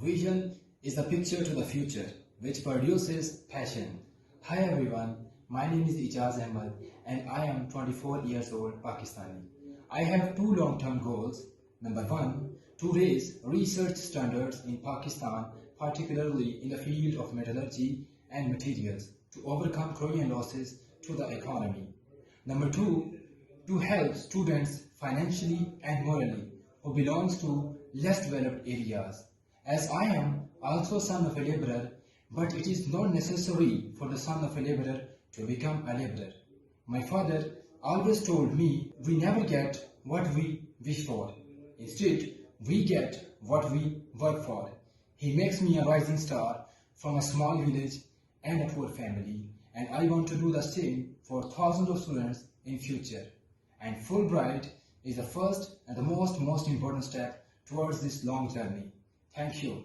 Vision is the picture to the future which produces passion. Hi everyone, my name is Ijaz Ahmed and I am 24 years old Pakistani. I have two long-term goals. Number one, to raise research standards in Pakistan, particularly in the field of metallurgy and materials, to overcome growing losses to the economy. Number two, to help students financially and morally who belongs to less developed areas. As I am also son of a laborer, but it is not necessary for the son of a laborer to become a laborer. My father always told me we never get what we wish for. Instead, we get what we work for. He makes me a rising star from a small village and a poor family, and I want to do the same for thousands of students in future. And Fullbright is the first and the most important step towards this long journey. Thank you.